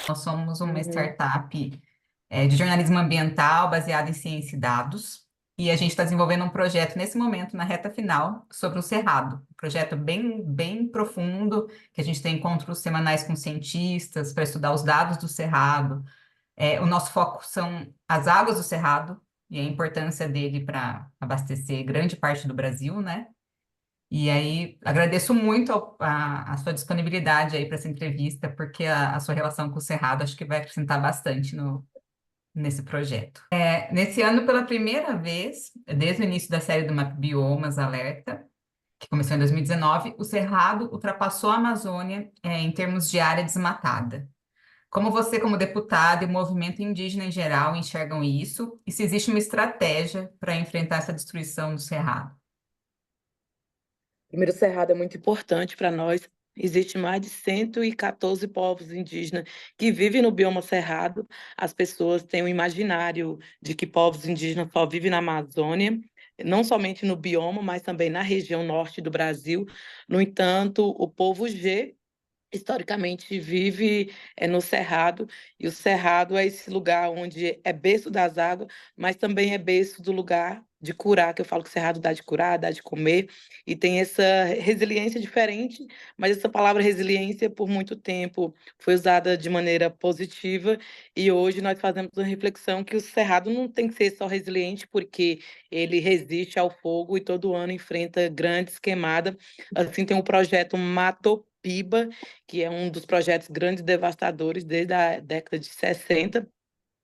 Nós somos uma Uhum. startup de jornalismo ambiental baseada em ciência e dados. E a gente está desenvolvendo um projeto nesse momento, na reta final, sobre o Cerrado. Um projeto bem profundo, que a gente tem encontros semanais com cientistas para estudar os dados do Cerrado. O nosso foco são as águas do Cerrado e a importância dele para abastecer grande parte do Brasil, né? E aí, agradeço muito a sua disponibilidade aí para essa entrevista, porque a sua relação com o Cerrado acho que vai acrescentar bastante nesse projeto. Nesse ano, pela primeira vez, desde o início da série do Map Biomas Alerta, que começou em 2019, o Cerrado ultrapassou a Amazônia, em termos de área desmatada. Como você, como deputado e o movimento indígena em geral enxergam isso? E se existe uma estratégia para enfrentar essa destruição do Cerrado? Primeiro, o Cerrado é muito importante para nós. Existem mais de 114 povos indígenas que vivem no bioma Cerrado. As pessoas têm um imaginário de que povos indígenas só vivem na Amazônia, não somente no bioma, mas também na região norte do Brasil. No entanto, o povo G historicamente vive no Cerrado, e o Cerrado é esse lugar onde é berço das águas, mas também é berço do lugar de curar, que eu falo que o Cerrado dá de curar, dá de comer, e tem essa resiliência diferente, mas essa palavra resiliência, por muito tempo, foi usada de maneira positiva, e hoje nós fazemos uma reflexão que o Cerrado não tem que ser só resiliente, porque ele resiste ao fogo e todo ano enfrenta grandes queimadas. Assim, tem um projeto Matopiba, que é um dos projetos grandes devastadores desde a década de 60,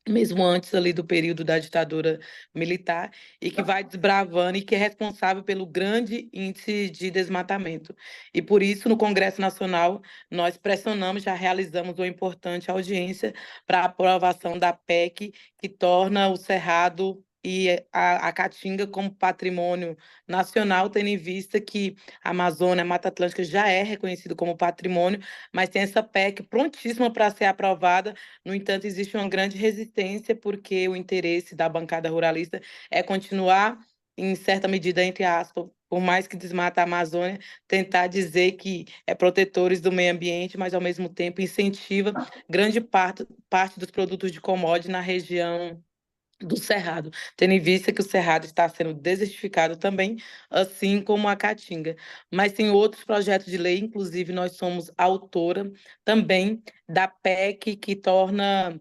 mesmo antes ali do período da ditadura militar, e que vai desbravando e que é responsável pelo grande índice de desmatamento. E por isso, no Congresso Nacional, nós pressionamos, já realizamos uma importante audiência para a aprovação da PEC, que torna o Cerrado e a Caatinga como patrimônio nacional, tendo em vista que a Amazônia, a Mata Atlântica já é reconhecido como patrimônio, mas tem essa PEC prontíssima para ser aprovada. No entanto, existe uma grande resistência, porque o interesse da bancada ruralista é continuar, em certa medida, entre aspas, por mais que desmata a Amazônia, tentar dizer que é protetores do meio ambiente, mas, ao mesmo tempo, incentiva grande parte dos produtos de commodity na região do Cerrado, tendo em vista que o Cerrado está sendo desertificado também, assim como a Caatinga. Mas tem outros projetos de lei, inclusive nós somos autora também da PEC, que torna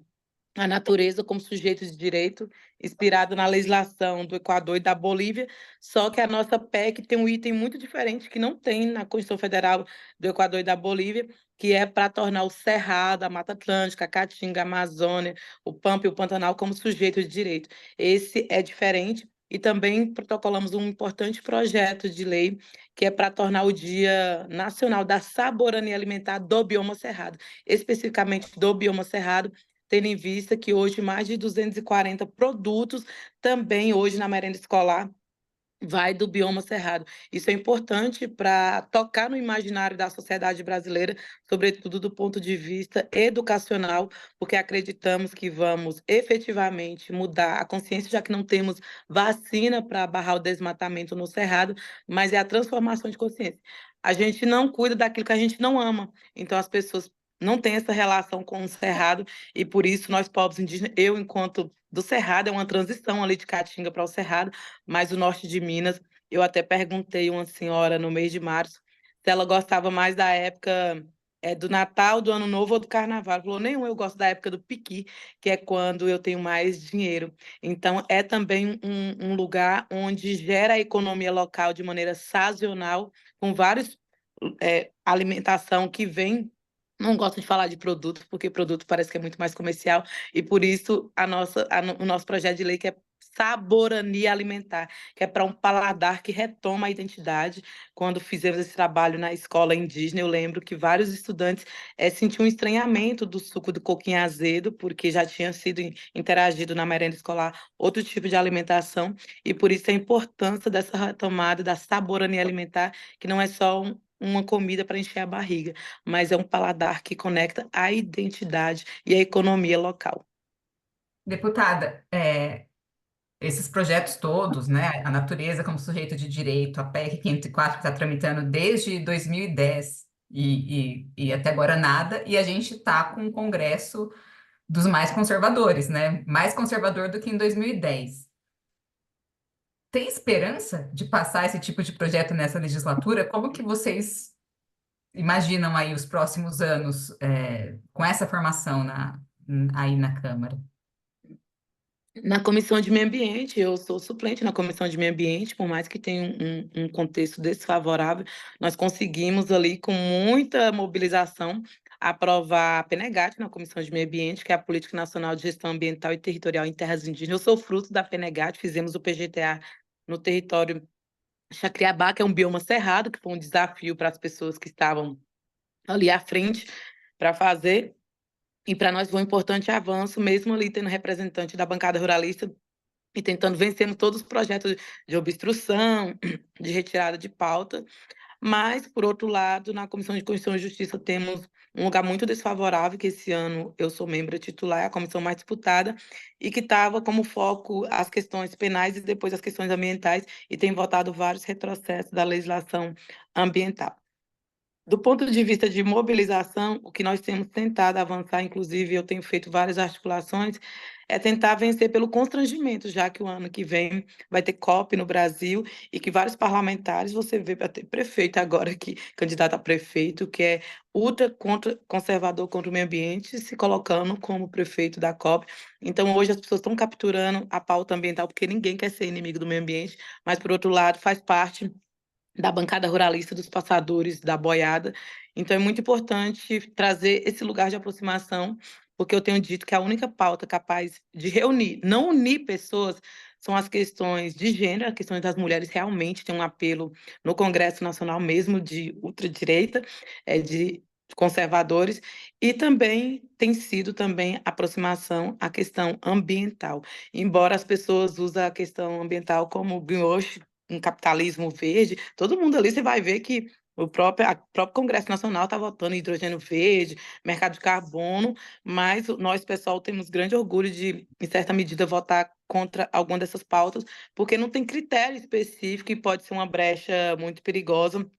a natureza como sujeito de direito, inspirado na legislação do Equador e da Bolívia, só que a nossa PEC tem um item muito diferente que não tem na Constituição Federal do Equador e da Bolívia, que é para tornar o Cerrado, a Mata Atlântica, a Caatinga, a Amazônia, o Pampa e o Pantanal como sujeito de direito. Esse é diferente. E também protocolamos um importante projeto de lei que é para tornar o Dia Nacional da Saborania Alimentar do Bioma Cerrado, especificamente do Bioma Cerrado, tendo em vista que hoje mais de 240 produtos também hoje na merenda escolar vai do bioma cerrado. Isso é importante para tocar no imaginário da sociedade brasileira, sobretudo do ponto de vista educacional, porque acreditamos que vamos efetivamente mudar a consciência, já que não temos vacina para barrar o desmatamento no cerrado, mas é a transformação de consciência. A gente não cuida daquilo que a gente não ama, então as pessoas não têm essa relação com o cerrado, e por isso nós, povos indígenas, eu, enquanto do cerrado, é uma transição ali de Caatinga para o cerrado, mas o norte de Minas, eu até perguntei uma senhora no mês de março se ela gostava mais da época do Natal, do Ano Novo ou do Carnaval. Ela falou, nenhum, eu gosto da época do piqui, que é quando eu tenho mais dinheiro. Então, é também um lugar onde gera a economia local de maneira sazonal, com vários alimentação que vem. Não gosto de falar de produto, porque produto parece que é muito mais comercial, e por isso o nosso projeto de lei que é Saborania Alimentar, que é para um paladar que retoma a identidade. Quando fizemos esse trabalho na escola indígena, eu lembro que vários estudantes sentiam um estranhamento do suco do coquinho azedo, porque já tinha sido interagido na merenda escolar outro tipo de alimentação, e por isso a importância dessa retomada da saborania alimentar, que não é só uma comida para encher a barriga, mas é um paladar que conecta a identidade e a economia local. Deputada, esses projetos todos, né, a natureza como sujeito de direito, a PEC 504 que está tramitando desde 2010, e até agora nada, e a gente está com um Congresso dos mais conservadores, né? Mais conservador do que em 2010. Tem esperança de passar esse tipo de projeto nessa legislatura? Como que vocês imaginam aí os próximos anos, com essa formação aí na Câmara? Na Comissão de Meio Ambiente, eu sou suplente na Comissão de Meio Ambiente, por mais que tenha um contexto desfavorável, nós conseguimos ali, com muita mobilização, aprovar a PNEGAT na Comissão de Meio Ambiente, que é a Política Nacional de Gestão Ambiental e Territorial em Terras Indígenas. Eu sou fruto da PNEGAT, fizemos o PGTA no território Chacriabá, que é um bioma cerrado, que foi um desafio para as pessoas que estavam ali à frente para fazer. E para nós foi um importante avanço, mesmo ali tendo representante da bancada ruralista e tentando vencermos todos os projetos de obstrução, de retirada de pauta. Mas, por outro lado, na Comissão de Constituição e Justiça temos um lugar muito desfavorável, que esse ano eu sou membro titular, é a comissão mais disputada, e que estava como foco as questões penais e depois as questões ambientais, e tem votado vários retrocessos da legislação ambiental. Do ponto de vista de mobilização, o que nós temos tentado avançar, inclusive eu tenho feito várias articulações, é tentar vencer pelo constrangimento, já que o ano que vem vai ter COP no Brasil e que vários parlamentares, você vê para ter prefeito agora, que candidato a prefeito, que é ultra contra, conservador contra o meio ambiente, se colocando como prefeito da COP. Então, hoje as pessoas estão capturando a pauta ambiental, porque ninguém quer ser inimigo do meio ambiente, mas, por outro lado, faz parte da bancada ruralista, dos passadores, da boiada. Então, é muito importante trazer esse lugar de aproximação, porque eu tenho dito que a única pauta capaz de reunir, não unir pessoas, são as questões de gênero, as questões das mulheres realmente têm um apelo no Congresso Nacional, mesmo de ultradireita, de conservadores, e também tem sido também aproximação à questão ambiental. Embora as pessoas usem a questão ambiental como greenwash, um capitalismo verde, todo mundo ali você vai ver que próprio Congresso Nacional está votando em hidrogênio verde, mercado de carbono, mas nós, pessoal, temos grande orgulho de, em certa medida, votar contra alguma dessas pautas, porque não tem critério específico e pode ser uma brecha muito perigosa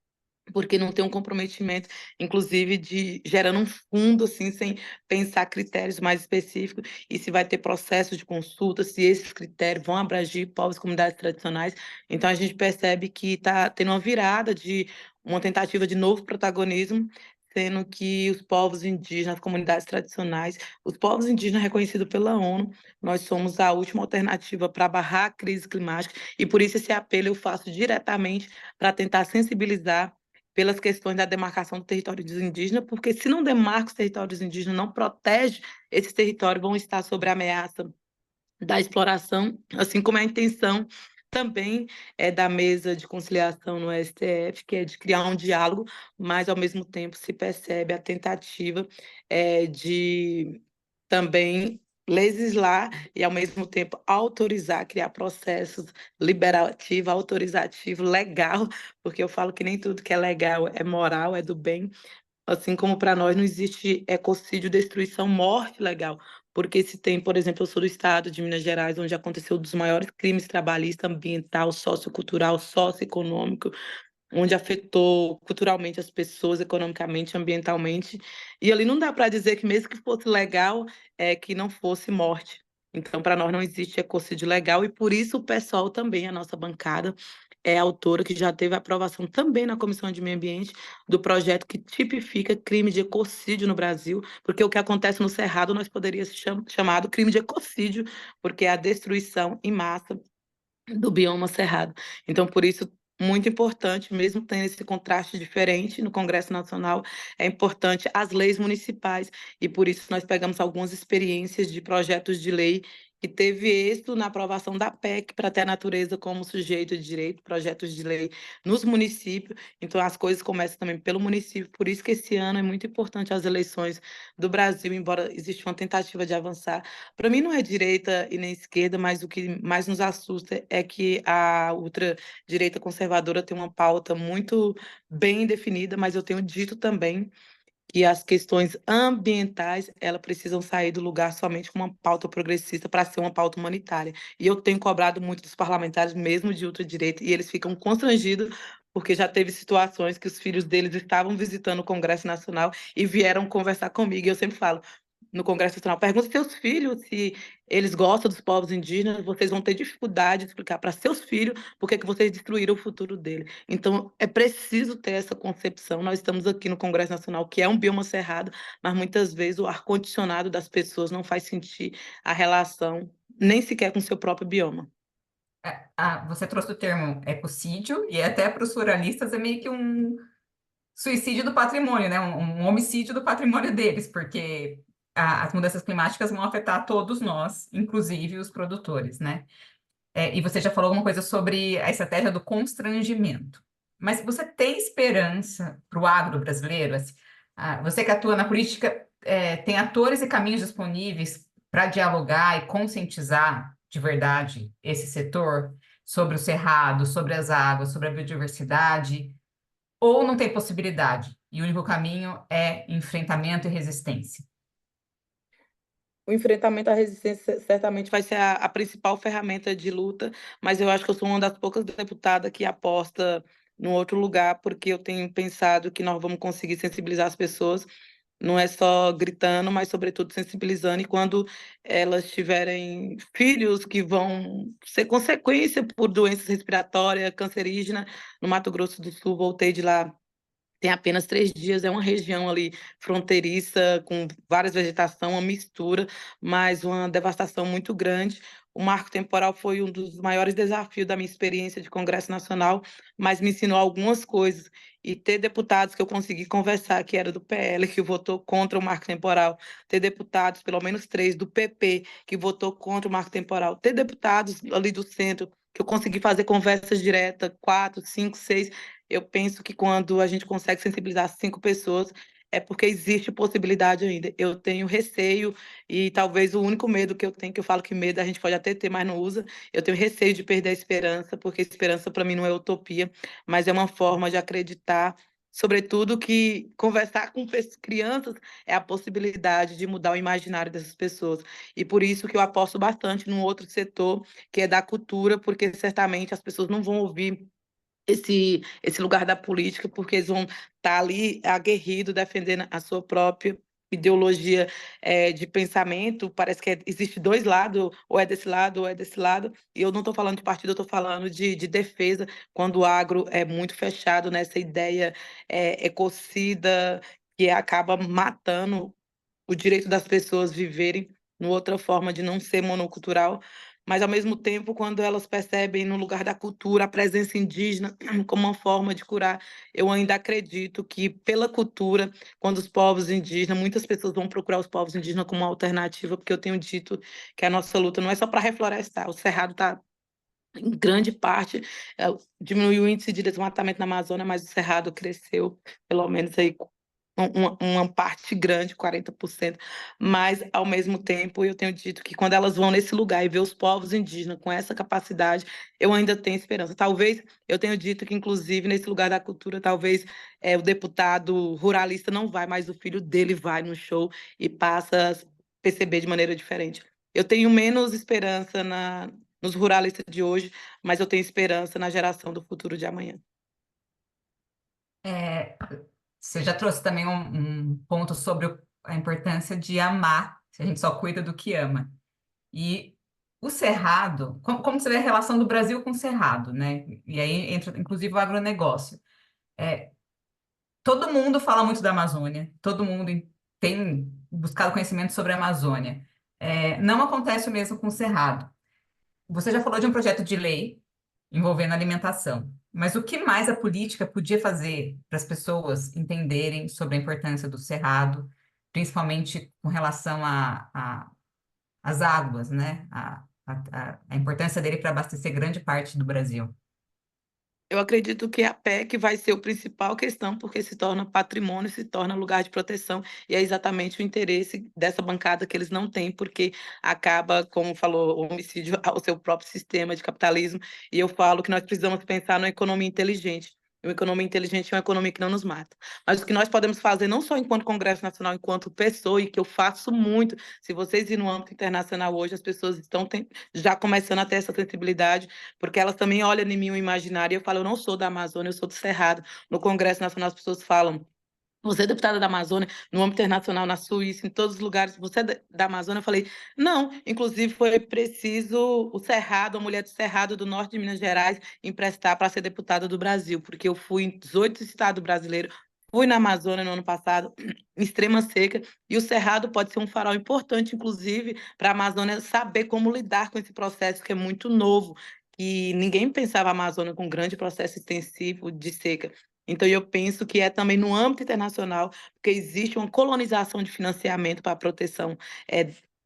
porque não tem um comprometimento, inclusive, de gerando um fundo, assim, sem pensar critérios mais específicos, e se vai ter processo de consulta, se esses critérios vão abranger povos e comunidades tradicionais. Então, a gente percebe que está tendo uma virada de uma tentativa de novo protagonismo, sendo que os povos indígenas, as comunidades tradicionais, os povos indígenas reconhecidos pela ONU, nós somos a última alternativa para barrar a crise climática, e por isso esse apelo eu faço diretamente para tentar sensibilizar pelas questões da demarcação do território dos indígenas, porque se não demarca os territórios indígenas, não protege, esses territórios vão estar sob a ameaça da exploração, assim como a intenção também é da mesa de conciliação no STF, que é de criar um diálogo, mas ao mesmo tempo se percebe a tentativa de também legislar e, ao mesmo tempo, autorizar, criar processos liberativo, autorizativo, legal, porque eu falo que nem tudo que é legal é moral, é do bem, assim como para nós não existe ecocídio, destruição, morte legal, porque se tem, por exemplo, eu sou do estado de Minas Gerais, onde aconteceu um dos maiores crimes trabalhista, ambiental, sociocultural, socioeconômico, onde afetou culturalmente as pessoas, economicamente, ambientalmente. E ali não dá para dizer que mesmo que fosse legal, que não fosse morte. Então, para nós não existe ecocídio legal e por isso o pessoal também, a nossa bancada, é autora que já teve aprovação também na Comissão de Meio Ambiente do projeto que tipifica crime de ecocídio no Brasil, porque o que acontece no Cerrado nós poderíamos chamado crime de ecocídio, porque é a destruição em massa do bioma cerrado. Então, por isso, muito importante, mesmo tendo esse contraste diferente no Congresso Nacional, é importante as leis municipais, e por isso nós pegamos algumas experiências de projetos de lei que teve êxito na aprovação da PEC para ter a natureza como sujeito de direito, projetos de lei nos municípios, então as coisas começam também pelo município, por isso que esse ano é muito importante as eleições do Brasil, embora exista uma tentativa de avançar. Para mim não é direita e nem esquerda, mas o que mais nos assusta é que a ultradireita conservadora tem uma pauta muito bem definida, mas eu tenho dito também que as questões ambientais, elas precisam sair do lugar somente com uma pauta progressista para ser uma pauta humanitária. E eu tenho cobrado muito dos parlamentares, mesmo de ultradireita, e eles ficam constrangidos porque já teve situações que os filhos deles estavam visitando o Congresso Nacional e vieram conversar comigo. E eu sempre falo, no Congresso Nacional, pergunta aos seus filhos se eles gostam dos povos indígenas, vocês vão ter dificuldade de explicar para seus filhos por que vocês destruíram o futuro dele. Então, é preciso ter essa concepção. Nós estamos aqui no Congresso Nacional, que é um bioma cerrado, mas muitas vezes o ar-condicionado das pessoas não faz sentir a relação, nem sequer com o seu próprio bioma. Você trouxe o termo ecocídio, e até para os ruralistas é meio que um suicídio do patrimônio, né? Um homicídio do patrimônio deles, porque as mudanças climáticas vão afetar todos nós, inclusive os produtores, né? E você já falou alguma coisa sobre a estratégia do constrangimento. Mas você tem esperança para o agro brasileiro? Assim, você que atua na política, tem atores e caminhos disponíveis para dialogar e conscientizar de verdade esse setor sobre o cerrado, sobre as águas, sobre a biodiversidade? Ou não tem possibilidade? E o único caminho é enfrentamento e resistência? O enfrentamento à resistência certamente vai ser a principal ferramenta de luta, mas eu acho que eu sou uma das poucas deputadas que aposta no outro lugar, porque eu tenho pensado que nós vamos conseguir sensibilizar as pessoas, não é só gritando, mas sobretudo sensibilizando, e quando elas tiverem filhos que vão ser consequência por doenças respiratórias, cancerígenas, no Mato Grosso do Sul, voltei de lá tem apenas 3 dias, é uma região ali fronteiriça, com várias vegetação, uma mistura, mas uma devastação muito grande. O marco temporal foi um dos maiores desafios da minha experiência de Congresso Nacional, mas me ensinou algumas coisas. E ter deputados que eu consegui conversar, que era do PL, que votou contra o marco temporal, ter deputados, pelo menos 3, do PP, que votou contra o marco temporal, ter deputados ali do centro, que eu consegui fazer conversas diretas, 4, 5, 6, eu penso que quando a gente consegue sensibilizar 5 pessoas, é porque existe possibilidade ainda. Eu tenho receio, e talvez o único medo que eu tenho, que eu falo que medo a gente pode até ter, mas não usa, eu tenho receio de perder a esperança, porque esperança para mim não é utopia, mas é uma forma de acreditar, sobretudo que conversar com crianças é a possibilidade de mudar o imaginário dessas pessoas. E por isso que eu aposto bastante num outro setor, que é da cultura, porque certamente as pessoas não vão ouvir esse lugar da política, porque eles vão estar ali aguerrido, defendendo a sua própria ideologia de pensamento. Parece que existe dois lados, ou é desse lado, ou é desse lado. E eu não estou falando de partido, eu estou falando de defesa, quando o agro é muito fechado nessa ideia ecocida, que acaba matando o direito das pessoas viverem numa outra forma de não ser monocultural, mas ao mesmo tempo, quando elas percebem no lugar da cultura a presença indígena como uma forma de curar, eu ainda acredito que pela cultura, quando os povos indígenas, muitas pessoas vão procurar os povos indígenas como uma alternativa, porque eu tenho dito que a nossa luta não é só para reflorestar, o cerrado está em grande parte, diminuiu o índice de desmatamento na Amazônia, mas o cerrado cresceu, pelo menos aí uma parte grande, 40%, mas, ao mesmo tempo, eu tenho dito que quando elas vão nesse lugar e ver os povos indígenas com essa capacidade, eu ainda tenho esperança. Talvez, eu tenho dito que, inclusive, nesse lugar da cultura, talvez o deputado ruralista não vai, mas o filho dele vai no show e passa a perceber de maneira diferente. Eu tenho menos esperança nos ruralistas de hoje, mas eu tenho esperança na geração do futuro de amanhã. É, Você já trouxe também um ponto sobre a importância de amar, se a gente só cuida do que ama. E o cerrado, como você vê a relação do Brasil com o cerrado, né? E aí entra inclusive o agronegócio. Todo mundo fala muito da Amazônia, todo mundo tem buscado conhecimento sobre a Amazônia. Não acontece o mesmo com o cerrado. Você já falou de um projeto de lei envolvendo alimentação, mas o que mais a política podia fazer para as pessoas entenderem sobre a importância do cerrado, principalmente com relação às águas, né? A importância dele para abastecer grande parte do Brasil. Eu acredito que a PEC vai ser a principal questão, porque se torna patrimônio, se torna lugar de proteção, e é exatamente o interesse dessa bancada que eles não têm, porque acaba, como falou, o homicídio ao seu próprio sistema de capitalismo, e eu falo que nós precisamos pensar numa economia inteligente. Uma economia inteligente é uma economia que não nos mata. Mas o que nós podemos fazer, não só enquanto Congresso Nacional, enquanto pessoa, e que eu faço muito, se vocês irem no âmbito internacional hoje, as pessoas estão já começando a ter essa sensibilidade, porque elas também olham em mim o imaginário, e eu falo, eu não sou da Amazônia, eu sou do Cerrado. No Congresso Nacional as pessoas falam, você é deputada da Amazônia, no âmbito internacional, na Suíça, em todos os lugares, você é da Amazônia? Eu falei, não, inclusive foi preciso o Cerrado, a mulher do Cerrado do norte de Minas Gerais, emprestar para ser deputada do Brasil, porque eu fui em 18 estados brasileiros, fui na Amazônia no ano passado, em extrema seca, e o Cerrado pode ser um farol importante, inclusive, para a Amazônia saber como lidar com esse processo que é muito novo, que ninguém pensava a Amazônia com um grande processo extensivo de seca. Então, eu penso que é também no âmbito internacional, porque existe uma colonização de financiamento para a proteção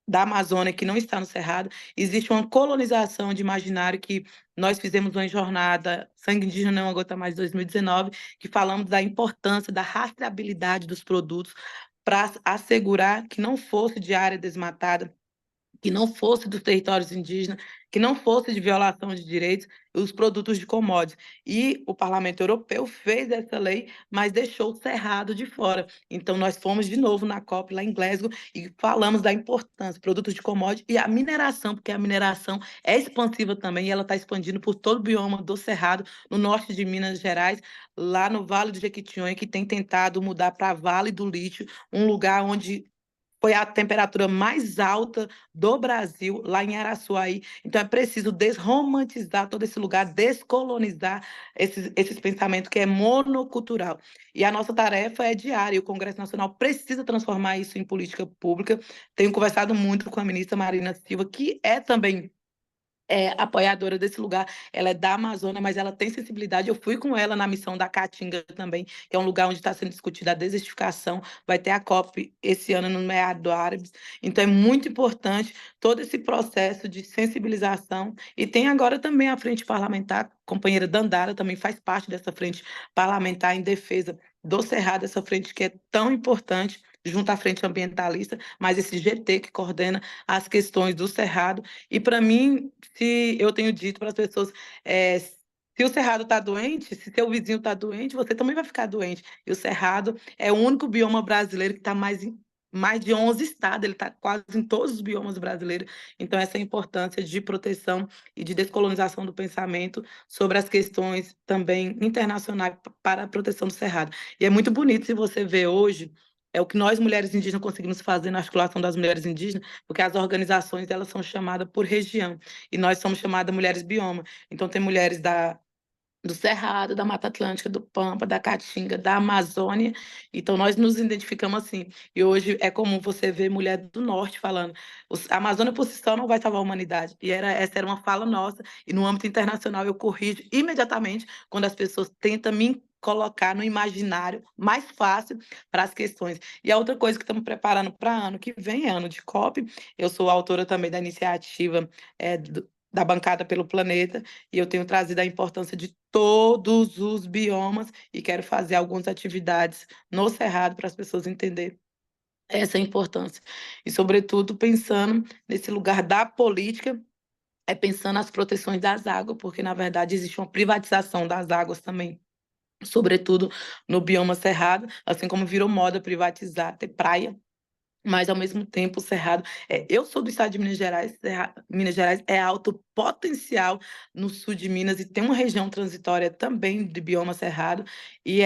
da Amazônia, que não está no Cerrado, existe uma colonização de imaginário que nós fizemos uma jornada Sangue Indígena Não Aguenta Mais 2019, que falamos da importância da rastreabilidade dos produtos para assegurar que não fosse de área desmatada, que não fosse dos territórios indígenas, que não fosse de violação de direitos, os produtos de commodities. E o Parlamento Europeu fez essa lei, mas deixou o Cerrado de fora. Então, nós fomos de novo na COP, lá em Glasgow, e falamos da importância, produtos de commodities e a mineração, porque a mineração é expansiva também, e ela está expandindo por todo o bioma do Cerrado, no norte de Minas Gerais, lá no Vale do Jequitinhonha, que tem tentado mudar para Vale do Lítio, um lugar onde foi a temperatura mais alta do Brasil, lá em Araçuaí. Então, é preciso desromantizar todo esse lugar, descolonizar esses pensamentos que é monocultural. E a nossa tarefa é diária, e o Congresso Nacional precisa transformar isso em política pública. Tenho conversado muito com a ministra Marina Silva, que é também apoiadora desse lugar, ela é da Amazônia, mas ela tem sensibilidade. Eu fui com ela na missão da Caatinga também, que é um lugar onde está sendo discutida a desertificação. Vai ter a COP esse ano no Meado do Árabes. Então, é muito importante todo esse processo de sensibilização. E tem agora também a frente parlamentar, a companheira Dandara também faz parte dessa frente parlamentar em defesa do Cerrado, essa frente que é tão importante, junto à frente ambientalista, mas esse GT que coordena as questões do Cerrado. E para mim, se eu tenho dito para as pessoas, se o Cerrado está doente, se seu vizinho está doente, você também vai ficar doente. E o Cerrado é o único bioma brasileiro que está mais de 11 estados, ele está quase em todos os biomas brasileiros. Então, essa importância de proteção e de descolonização do pensamento sobre as questões também internacionais para a proteção do Cerrado. E é muito bonito se você vê hoje, é o que nós, mulheres indígenas, conseguimos fazer na articulação das mulheres indígenas, porque as organizações elas são chamadas por região, e nós somos chamadas mulheres bioma. Então, tem mulheres do Cerrado, da Mata Atlântica, do Pampa, da Caatinga, da Amazônia. Então, nós nos identificamos assim. E hoje é comum você ver mulher do Norte falando: a Amazônia por si só não vai salvar a humanidade. E essa era uma fala nossa. E no âmbito internacional, eu corrijo imediatamente quando as pessoas tentam me colocar no imaginário mais fácil para as questões. E a outra coisa que estamos preparando para ano que vem, é ano de COP. Eu sou autora também da iniciativa da Bancada pelo Planeta, e eu tenho trazido a importância de todos os biomas e quero fazer algumas atividades no Cerrado para as pessoas entenderem essa importância. E, sobretudo, pensando nesse lugar da política, pensando nas proteções das águas, porque, na verdade, existe uma privatização das águas também, sobretudo no bioma cerrado, assim como virou moda privatizar, ter praia, mas ao mesmo tempo o Cerrado, eu sou do estado de Minas Gerais, Minas Gerais é alto potencial no sul de Minas e tem uma região transitória também de bioma cerrado, e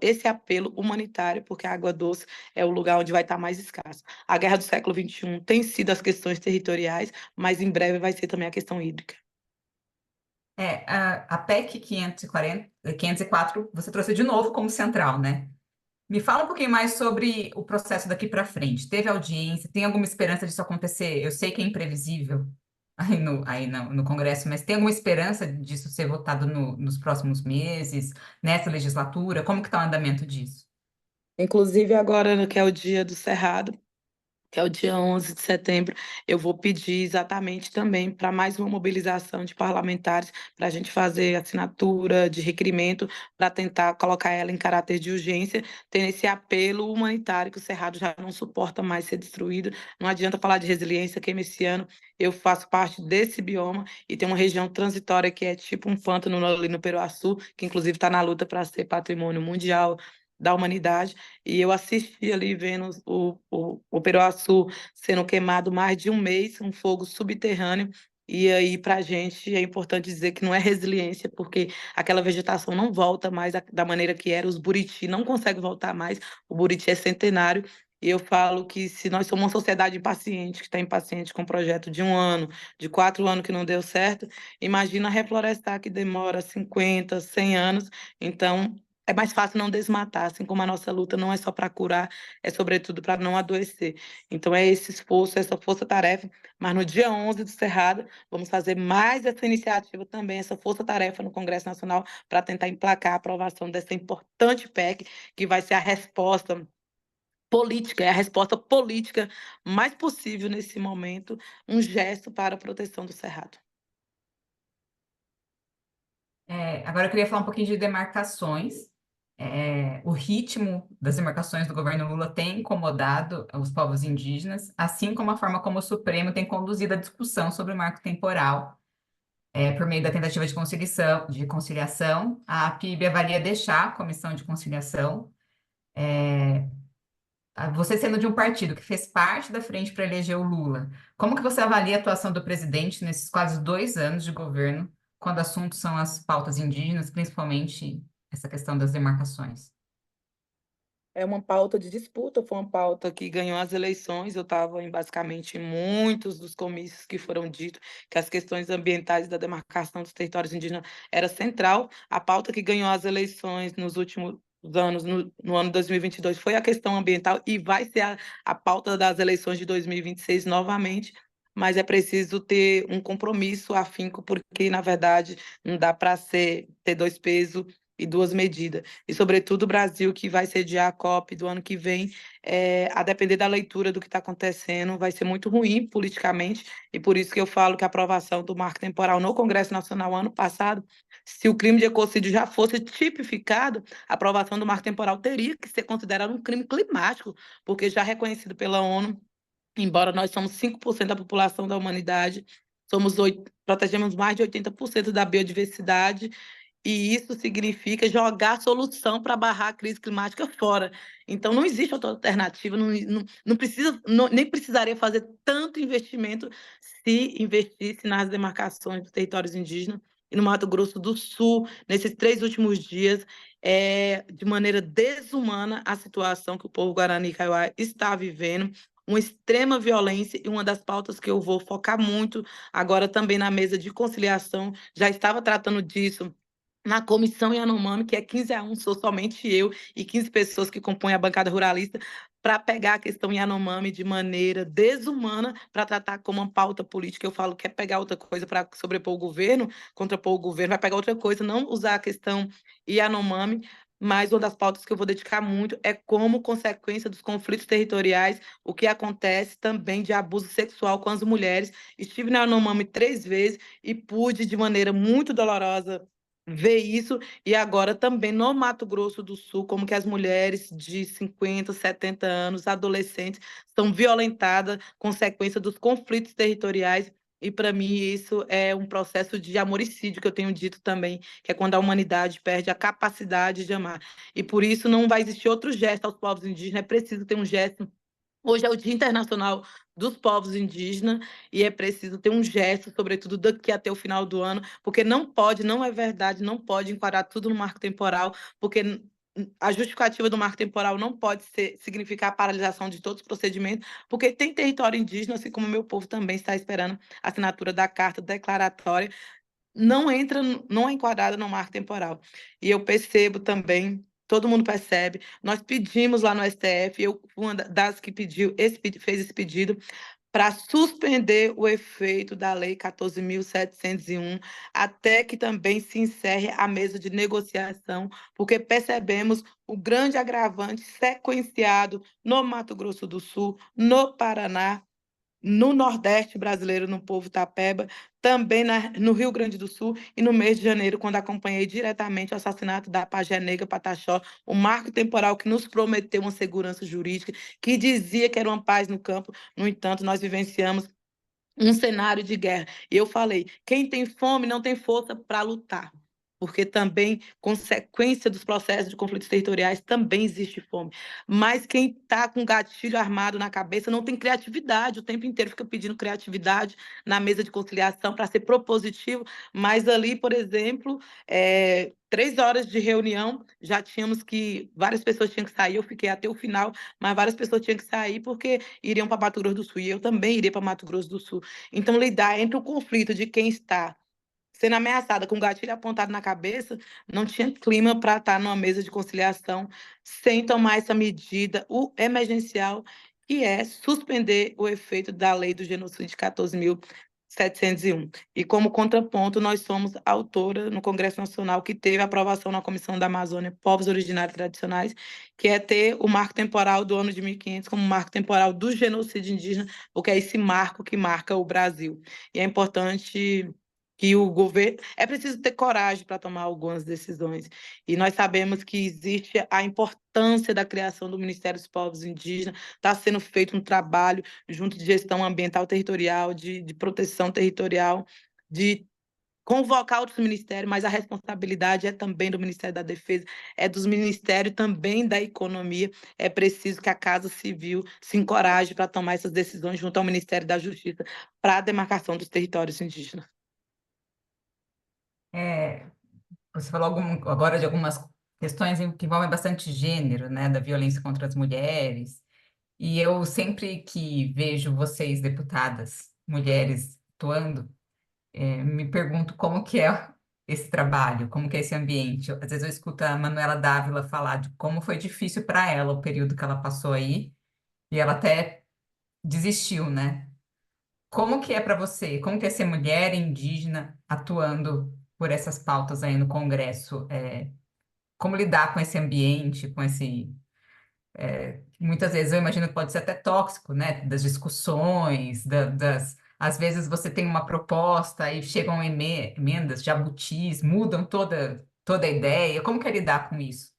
esse apelo humanitário, porque a água doce é o lugar onde vai estar mais escasso. A guerra do século XXI tem sido as questões territoriais, mas em breve vai ser também a questão hídrica. A PEC 504, você trouxe de novo como central, né? Me fala um pouquinho mais sobre o processo daqui para frente. Teve audiência? Tem alguma esperança disso acontecer? Eu sei que é imprevisível no Congresso, mas tem alguma esperança disso ser votado nos próximos meses, nessa legislatura? Como que está o andamento disso? Inclusive agora, que é o dia do Cerrado, que é o dia 11 de setembro, eu vou pedir exatamente também para mais uma mobilização de parlamentares para a gente fazer assinatura de requerimento para tentar colocar ela em caráter de urgência, tendo esse apelo humanitário que o Cerrado já não suporta mais ser destruído. Não adianta falar de resiliência, que esse ano eu faço parte desse bioma e tem uma região transitória que é tipo um pântano ali no Peruaçu, que inclusive está na luta para ser patrimônio mundial da humanidade, e eu assisti ali vendo o Peruaçu sendo queimado mais de um mês, um fogo subterrâneo, e aí para a gente é importante dizer que não é resiliência, porque aquela vegetação não volta mais da maneira que era, os buriti não conseguem voltar mais, o buriti é centenário, e eu falo que se nós somos uma sociedade impaciente, que está impaciente com um projeto de 1 ano, de 4 anos que não deu certo, imagina reflorestar que demora 50, 100 anos, então é mais fácil não desmatar, assim como a nossa luta não é só para curar, é sobretudo para não adoecer. Então é esse esforço, essa força-tarefa, mas no dia 11 do Cerrado, vamos fazer mais essa iniciativa também, essa força-tarefa no Congresso Nacional, para tentar emplacar a aprovação dessa importante PEC, que vai ser a resposta política, é a resposta política mais possível nesse momento, um gesto para a proteção do Cerrado. Agora eu queria falar um pouquinho de demarcações. O ritmo das demarcações do governo Lula tem incomodado os povos indígenas, assim como a forma como o Supremo tem conduzido a discussão sobre o marco temporal. Por meio da tentativa de conciliação, a PIB avalia deixar a comissão de conciliação. Você sendo de um partido que fez parte da frente para eleger o Lula, como que você avalia a atuação do presidente nesses quase 2 anos de governo, quando assuntos são as pautas indígenas, principalmente essa questão das demarcações? É uma pauta de disputa, foi uma pauta que ganhou as eleições. Eu estava basicamente em muitos dos comícios que foram ditos que as questões ambientais da demarcação dos territórios indígenas era central. A pauta que ganhou as eleições nos últimos anos, no ano 2022, foi a questão ambiental e vai ser a pauta das eleições de 2026 novamente. Mas é preciso ter um compromisso afinco, porque, na verdade, não dá para ter dois pesos e duas medidas. E, sobretudo, o Brasil, que vai sediar a COP do ano que vem, a depender da leitura do que está acontecendo, vai ser muito ruim politicamente, e por isso que eu falo que a aprovação do marco temporal no Congresso Nacional ano passado, se o crime de ecocídio já fosse tipificado, a aprovação do marco temporal teria que ser considerado um crime climático, porque já reconhecido pela ONU, embora nós somos 5% da população da humanidade, protegemos mais de 80% da biodiversidade, e isso significa jogar a solução para barrar a crise climática fora. Então, não existe outra alternativa, não precisa, nem precisaria fazer tanto investimento se investisse nas demarcações dos territórios indígenas. E no Mato Grosso do Sul, nesses 3 últimos dias, de maneira desumana a situação que o povo Guarani Kaiowá está vivendo, uma extrema violência, e uma das pautas que eu vou focar muito agora também na mesa de conciliação, já estava tratando disso na comissão Yanomami, que é 15-1, sou somente eu e 15 pessoas que compõem a bancada ruralista, para pegar a questão Yanomami de maneira desumana, para tratar como uma pauta política. Eu falo que é pegar outra coisa para sobrepor o governo, contrapor o governo, vai pegar outra coisa, não usar a questão Yanomami, mas uma das pautas que eu vou dedicar muito é como consequência dos conflitos territoriais, o que acontece também de abuso sexual com as mulheres. Estive na Yanomami 3 vezes e pude, de maneira muito dolorosa, ver isso, e agora também no Mato Grosso do Sul, como que as mulheres de 50, 70 anos, adolescentes, são violentadas, consequência dos conflitos territoriais, e para mim isso é um processo de amoricídio, que eu tenho dito também, que é quando a humanidade perde a capacidade de amar. E por isso não vai existir outro gesto aos povos indígenas, é preciso ter um gesto. Hoje é o Dia Internacional dos Povos Indígenas e é preciso ter um gesto, sobretudo daqui até o final do ano, porque não pode, não é verdade, não pode enquadrar tudo no marco temporal, porque a justificativa do marco temporal não pode significar a paralisação de todos os procedimentos, porque tem território indígena, assim como o meu povo também está esperando a assinatura da carta declaratória, não entra, não é enquadrada no marco temporal. E eu percebo também, todo mundo percebe, nós pedimos lá no STF, eu fui uma das que fez esse pedido, para suspender o efeito da Lei 14.701, até que também se encerre a mesa de negociação, porque percebemos o grande agravante sequenciado no Mato Grosso do Sul, no Paraná, no Nordeste brasileiro, no povo tapeba, também no Rio Grande do Sul e no mês de janeiro, quando acompanhei diretamente o assassinato da Pajé Negra Pataxó, um marco temporal que nos prometeu uma segurança jurídica, que dizia que era uma paz no campo. No entanto, nós vivenciamos um cenário de guerra. E eu falei: quem tem fome não tem força para lutar, porque também, consequência dos processos de conflitos territoriais, também existe fome. Mas quem está com gatilho armado na cabeça não tem criatividade, o tempo inteiro fica pedindo criatividade na mesa de conciliação para ser propositivo, mas ali, por exemplo, 3 horas de reunião, já tínhamos que, várias pessoas tinham que sair, eu fiquei até o final, mas várias pessoas tinham que sair porque iriam para Mato Grosso do Sul, e eu também iria para Mato Grosso do Sul. Então, lidar entre o conflito de quem está sendo ameaçada com o gatilho apontado na cabeça, não tinha clima para estar numa mesa de conciliação sem tomar essa medida emergencial, que é suspender o efeito da lei do genocídio de 14.701. E como contraponto, nós somos autora no Congresso Nacional que teve aprovação na Comissão da Amazônia Povos Originários Tradicionais, que é ter o marco temporal do ano de 1500 como marco temporal do genocídio indígena, porque é esse marco que marca o Brasil. E é importante que o governo... É preciso ter coragem para tomar algumas decisões. E nós sabemos que existe a importância da criação do Ministério dos Povos Indígenas, está sendo feito um trabalho junto de gestão ambiental territorial, de proteção territorial, de convocar outros ministérios, mas a responsabilidade é também do Ministério da Defesa, é dos ministérios também da Economia. É preciso que a Casa Civil se encoraje para tomar essas decisões junto ao Ministério da Justiça para a demarcação dos territórios indígenas. É, você falou agora de algumas questões que envolvem bastante gênero, né, da violência contra as mulheres. E eu sempre que vejo vocês, deputadas, mulheres, atuando, me pergunto como que é esse trabalho, como que é esse ambiente. Às vezes eu escuto a Manuela Dávila falar de como foi difícil para ela o período que ela passou aí, e ela até desistiu, né? Como que é para você? Como que é ser mulher indígena atuando por essas pautas aí no Congresso? Como lidar com esse ambiente, com esse... Muitas vezes eu imagino que pode ser até tóxico, né? Das discussões, às vezes você tem uma proposta e chegam emendas, jabutis, mudam toda a ideia. Como que é lidar com isso?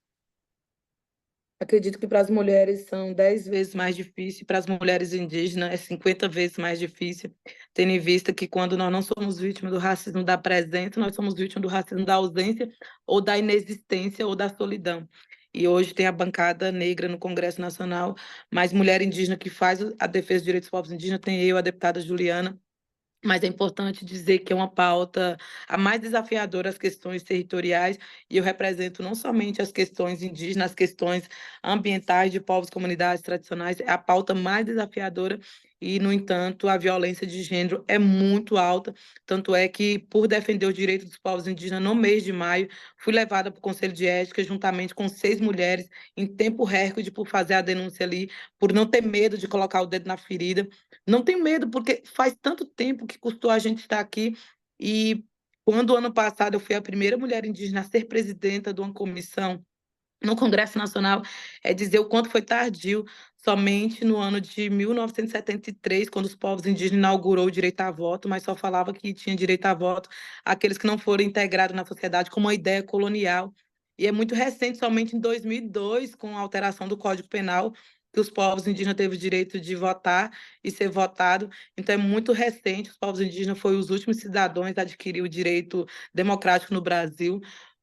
Acredito que para as mulheres são 10 vezes mais difícil, para as mulheres indígenas é 50 vezes mais difícil, tendo em vista que quando nós não somos vítimas do racismo da presença, nós somos vítimas do racismo da ausência, ou da inexistência, ou da solidão. E hoje tem a bancada negra no Congresso Nacional, mas mulher indígena que faz a defesa dos direitos dos povos indígenas, tem eu, a deputada Juliana, mas é importante dizer que é uma pauta a mais desafiadora as questões territoriais, e eu represento não somente as questões indígenas, as questões ambientais de povos e comunidades tradicionais, é a pauta mais desafiadora e, no entanto, a violência de gênero é muito alta, tanto é que, por defender os direitos dos povos indígenas, no mês de maio, fui levada para o Conselho de Ética, juntamente com 6 mulheres, em tempo recorde, por fazer a denúncia ali, por não ter medo de colocar o dedo na ferida. Não tenho medo, porque faz tanto tempo que custou a gente estar aqui. E quando, ano passado, eu fui a primeira mulher indígena a ser presidenta de uma comissão no Congresso Nacional, é dizer o quanto foi tardio. Somente no ano de 1973, quando os povos indígenas inaugurou o direito a voto, mas só falava que tinha direito a voto aqueles que não foram integrados na sociedade como uma ideia colonial. E é muito recente, somente em 2002, com a alteração do Código Penal, que os povos indígenas teve o direito de votar e ser votado. Então, é muito recente, os povos indígenas foram os últimos cidadãos a adquirir o direito democrático no Brasil.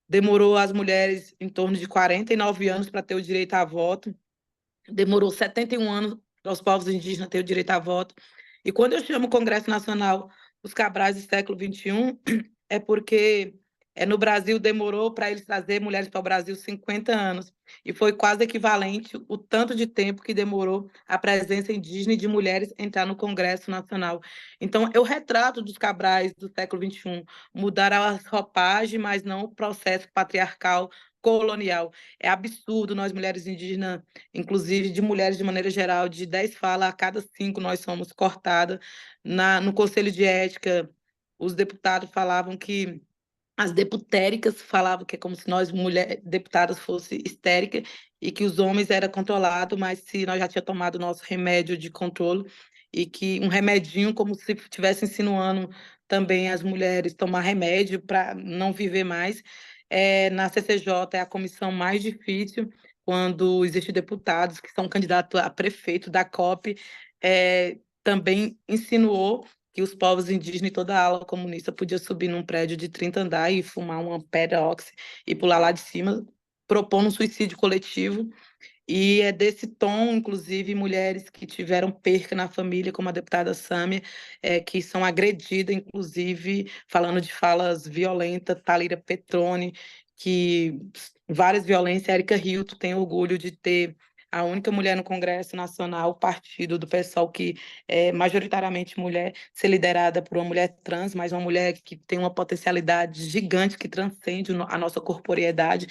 Demorou as mulheres em torno de 49 anos para ter o direito a voto, demorou 71 anos para os povos indígenas ter o direito a voto. E quando eu chamo o Congresso Nacional os Cabrais do século XXI, é porque no Brasil demorou para eles trazer mulheres para o Brasil 50 anos, e foi quase equivalente o tanto de tempo que demorou a presença indígena e de mulheres entrar no Congresso Nacional. Então, eu retrato dos Cabrais do século XXI, mudar as roupagens, mas não o processo patriarcal colonial. É absurdo nós, mulheres indígenas, inclusive de mulheres de maneira geral, de 10 falas, a cada 5 nós somos cortadas. No Conselho de Ética, os deputados falavam que as deputéricas falavam que é como se nós, mulheres deputadas, fosse histérica e que os homens era controlado, mas se nós já tinha tomado nosso remédio de controle e que um remedinho, como se estivesse insinuando também as mulheres tomar remédio para não viver mais. Na CCJ é a comissão mais difícil, quando existem deputados que são candidatos a prefeito da COP, também insinuou que os povos indígenas e toda a ala comunista podia subir num prédio de 30 andares e fumar uma pedra óxido e pular lá de cima, propondo um suicídio coletivo. E é desse tom, inclusive, mulheres que tiveram perca na família, como a deputada Sâmia, que são agredidas, inclusive, falando de falas violentas, Thalira Petrone, que várias violências, Érica Hilton tem orgulho de ter a única mulher no Congresso Nacional, o partido do pessoal que é majoritariamente mulher, ser liderada por uma mulher trans, mas uma mulher que tem uma potencialidade gigante que transcende a nossa corporeidade.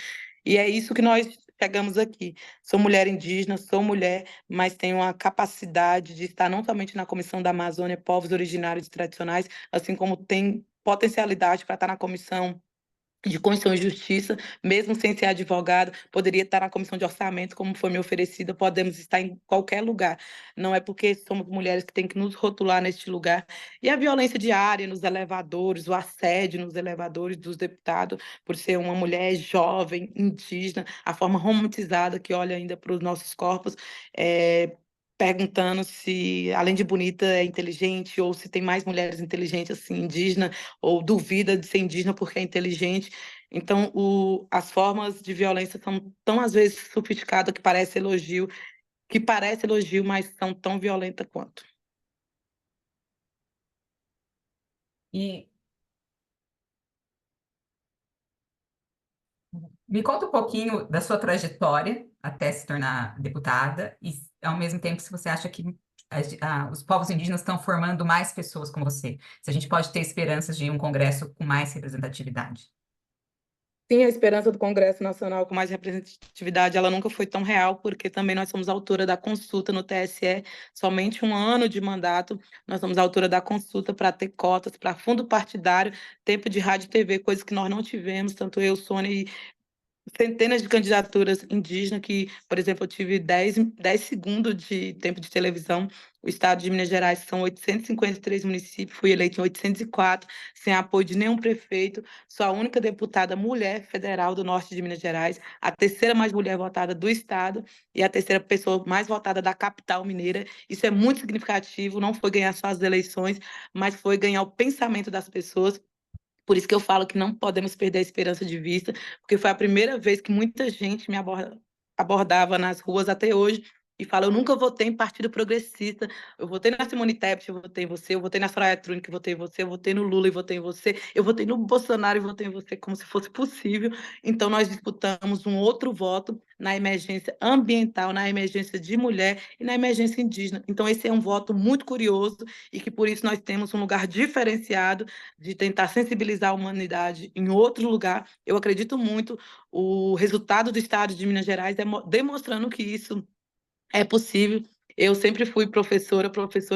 E é isso que nós chegamos aqui. Sou mulher indígena, sou mulher, mas tenho a capacidade de estar não somente na Comissão da Amazônia, povos originários e tradicionais, assim como tem potencialidade para estar na Comissão de Constituição e Justiça, mesmo sem ser advogada, poderia estar na comissão de orçamento, como foi me oferecida, podemos estar em qualquer lugar. Não é porque somos mulheres que tem que nos rotular neste lugar. E a violência diária nos elevadores, o assédio nos elevadores dos deputados, por ser uma mulher jovem, indígena, a forma romantizada que olha ainda para os nossos corpos, perguntando se, além de bonita, é inteligente, ou se tem mais mulheres inteligentes, assim, indígena, ou duvida de ser indígena porque é inteligente. Então, as formas de violência são tão, às vezes, sofisticadas que parece elogio, mas são tão violentas quanto. E me conta um pouquinho da sua trajetória até se tornar deputada e, ao mesmo tempo, se você acha que os povos indígenas estão formando mais pessoas como você. Se a gente pode ter esperanças de um congresso com mais representatividade. Sim, a esperança do Congresso Nacional com mais representatividade, ela nunca foi tão real, porque também nós somos autora da consulta no TSE, somente um ano de mandato, nós somos autora da consulta para ter cotas, para fundo partidário, tempo de rádio e TV, coisas que nós não tivemos, tanto eu, Sônia e centenas de candidaturas indígenas que, por exemplo, eu tive 10 segundos de tempo de televisão. O estado de Minas Gerais são 853 municípios, fui eleita em 804, sem apoio de nenhum prefeito, sou a única deputada mulher federal do norte de Minas Gerais, a terceira mais mulher votada do estado e a terceira pessoa mais votada da capital mineira. Isso é muito significativo, não foi ganhar só as eleições, mas foi ganhar o pensamento das pessoas. Por isso que eu falo que não podemos perder a esperança de vista, porque foi a primeira vez que muita gente me abordava nas ruas até hoje e fala: eu nunca votei em partido progressista, eu votei na Simone Tebet, eu votei em você, eu votei na Soraya Tronic, eu votei em você, eu votei no Lula e votei em você, eu votei no Bolsonaro e votei em você, como se fosse possível. Então, nós disputamos um outro voto na emergência ambiental, na emergência de mulher e na emergência indígena. Então, esse é um voto muito curioso e que, por isso, nós temos um lugar diferenciado de tentar sensibilizar a humanidade em outro lugar. Eu acredito muito, o resultado do Estado de Minas Gerais é demonstrando que isso é possível. Eu sempre fui professora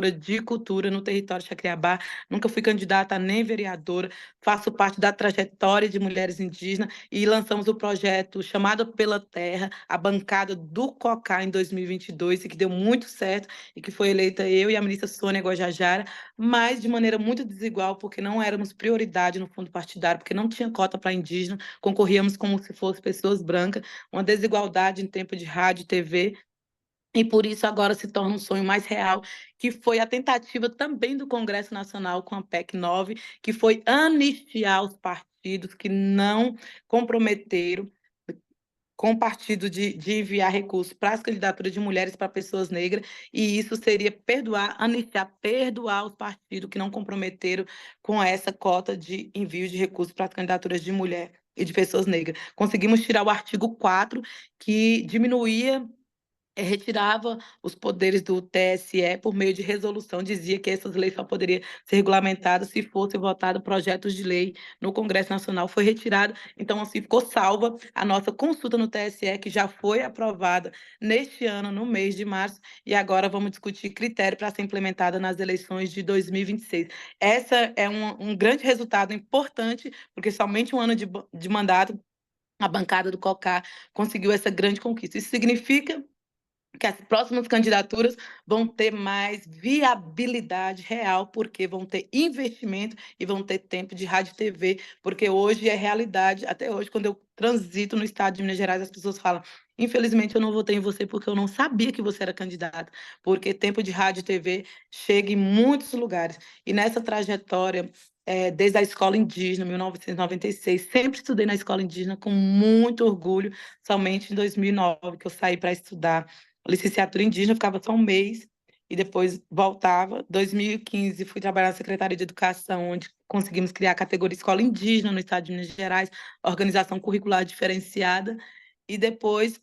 de cultura no território de Jacriabá, nunca fui candidata nem vereadora, faço parte da trajetória de mulheres indígenas e lançamos o projeto Chamado pela Terra, a bancada do COCA em 2022, e que deu muito certo e que foi eleita eu e a ministra Sônia Guajajara, mas de maneira muito desigual, porque não éramos prioridade no fundo partidário, porque não tinha cota para indígena, concorríamos como se fossem pessoas brancas, uma desigualdade em tempo de rádio e TV, e por isso agora se torna um sonho mais real, que foi a tentativa também do Congresso Nacional com a PEC 9, que foi anistiar os partidos que não comprometeram com o partido de enviar recursos para as candidaturas de mulheres para pessoas negras, e isso seria perdoar, anistiar, perdoar os partidos que não comprometeram com essa cota de envio de recursos para as candidaturas de mulher e de pessoas negras. Conseguimos tirar o artigo 4, que diminuía retirava os poderes do TSE por meio de resolução, dizia que essas leis só poderiam ser regulamentadas se fossem votados projetos de lei no Congresso Nacional. Foi retirado, então, assim, ficou salva a nossa consulta no TSE, que já foi aprovada neste ano, no mês de março, e agora vamos discutir critério para ser implementada nas eleições de 2026. Essa é um grande resultado importante, porque somente um ano de mandato, a bancada do COCAR conseguiu essa grande conquista. Isso significa que as próximas candidaturas vão ter mais viabilidade real, porque vão ter investimento e vão ter tempo de rádio e TV, porque hoje é realidade. Até hoje, quando eu transito no estado de Minas Gerais, as pessoas falam: infelizmente, eu não votei em você porque eu não sabia que você era candidato, porque tempo de rádio e TV chega em muitos lugares. E nessa trajetória, desde a escola indígena, 1996, sempre estudei na escola indígena com muito orgulho, somente em 2009 que eu saí para estudar licenciatura indígena, ficava só um mês e depois voltava. 2015, fui trabalhar na Secretaria de Educação, onde conseguimos criar a categoria Escola Indígena no estado de Minas Gerais, organização curricular diferenciada, e depois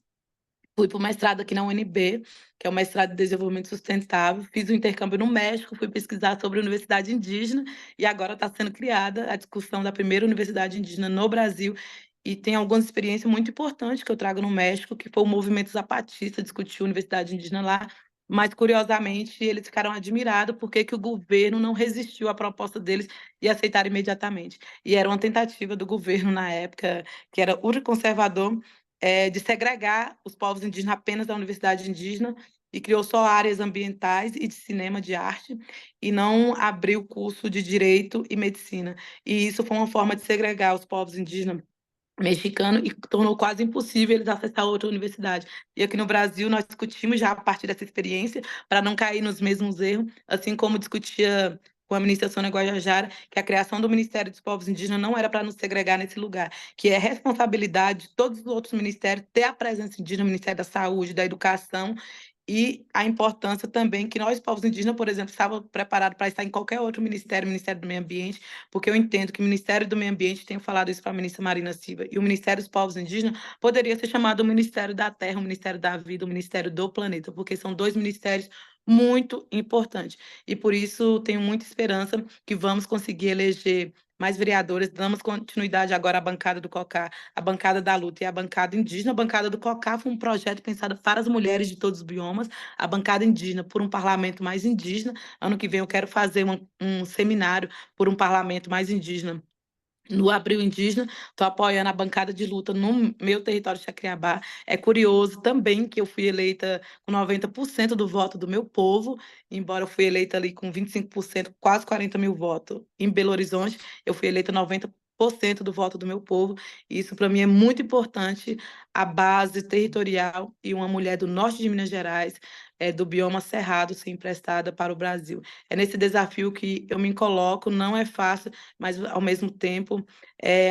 fui para o mestrado aqui na UNB, que é o mestrado em Desenvolvimento Sustentável. Fiz o intercâmbio no México, fui pesquisar sobre a universidade indígena, e agora está sendo criada a discussão da primeira universidade indígena no Brasil. E tem algumas experiências muito importantes que eu trago no México, que foi o movimento zapatista, discutir a universidade indígena lá, mas, curiosamente, eles ficaram admirados porque que o governo não resistiu à proposta deles e aceitaram imediatamente. E era uma tentativa do governo, na época, que era ultraconservador, de segregar os povos indígenas apenas da universidade indígena, e criou só áreas ambientais e de cinema, de arte, e não abriu curso de direito e medicina. E isso foi uma forma de segregar os povos indígenas mexicano e tornou quase impossível eles acessar outra universidade. E aqui no Brasil nós discutimos já a partir dessa experiência, para não cair nos mesmos erros, assim como discutia com a ministra Sônia Guajajara, que a criação do Ministério dos Povos Indígenas não era para nos segregar nesse lugar, que é responsabilidade de todos os outros ministérios ter a presença indígena, o Ministério da Saúde, da Educação, e a importância também que nós, povos indígenas, por exemplo, estava preparado para estar em qualquer outro ministério, Ministério do Meio Ambiente, porque eu entendo que o Ministério do Meio Ambiente, tenho falado isso para a ministra Marina Silva, e o Ministério dos Povos Indígenas poderia ser chamado o Ministério da Terra, o Ministério da Vida, o Ministério do Planeta, porque são dois ministérios muito importantes. E por isso tenho muita esperança que vamos conseguir eleger mais vereadores, damos continuidade agora à bancada do COCAR, a bancada da luta e a bancada indígena. A bancada do COCAR foi um projeto pensado para as mulheres de todos os biomas, a bancada indígena por um parlamento mais indígena. Ano que vem eu quero fazer um seminário por um parlamento mais indígena no Abril Indígena. Estou apoiando a bancada de luta no meu território de Jacriabá. É curioso também que eu fui eleita com 90% do voto do meu povo, embora eu fui eleita ali com 25%, quase 40 mil votos em Belo Horizonte, eu fui eleita 90% do voto do meu povo, e isso para mim é muito importante, a base territorial e uma mulher do norte de Minas Gerais, do bioma Cerrado, ser emprestada para o Brasil. É nesse desafio que eu me coloco, não é fácil, mas ao mesmo tempo,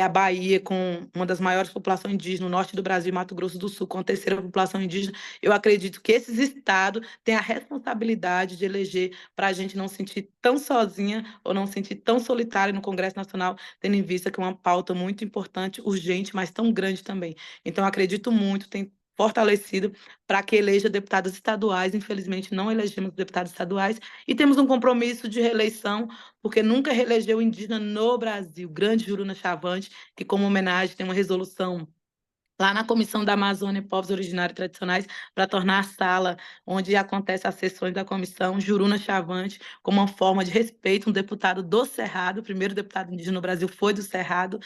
a Bahia, com uma das maiores populações indígenas, o norte do Brasil, Mato Grosso do Sul, com a terceira população indígena, eu acredito que esses estados têm a responsabilidade de eleger, para a gente não sentir tão sozinha ou não sentir tão solitária no Congresso Nacional, tendo em vista que é uma pauta muito importante, urgente, mas tão grande também. Então, acredito muito, tem fortalecido para que eleja deputados estaduais. Infelizmente, não elegemos deputados estaduais, e temos um compromisso de reeleição, porque nunca reelegeu indígena no Brasil. Grande Juruna Chavante, que, como homenagem, tem uma resolução lá na Comissão da Amazônia e Povos Originários e Tradicionais, para tornar a sala onde acontecem as sessões da comissão Juruna Chavante, como uma forma de respeito, um deputado do Cerrado, o primeiro deputado indígena no Brasil foi do Cerrado,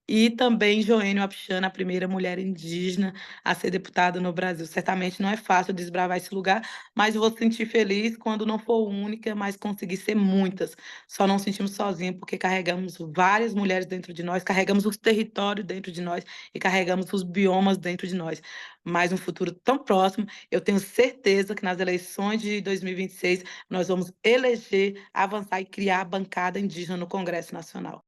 e também Joênia Wapichana, a primeira mulher indígena a ser deputada no Brasil. Certamente não é fácil desbravar esse lugar, mas vou sentir feliz quando não for única, mas conseguir ser muitas. Só não sentimos sozinhos, porque carregamos várias mulheres dentro de nós, carregamos os territórios dentro de nós e carregamos os biomas dentro de nós. Mas um futuro tão próximo, eu tenho certeza que nas eleições de 2026 nós vamos eleger, avançar e criar a bancada indígena no Congresso Nacional.